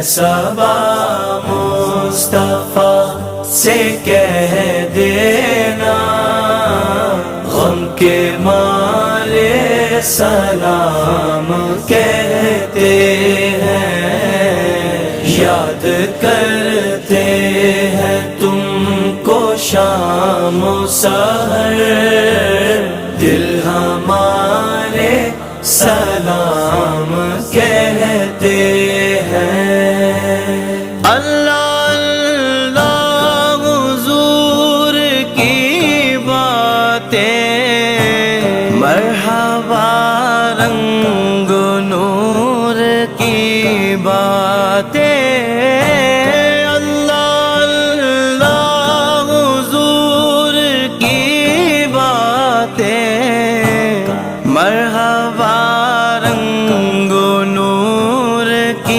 सबा मुस्तफा से कह देना, गम के मारे सलाम कहते हैं। याद करते हैं तुमको शाम सहर, दिल हमारे सलाम कहते हैं। अल्लाह अल्लाह हुजूर की बातें, मरहबा रंग नूर की बातें,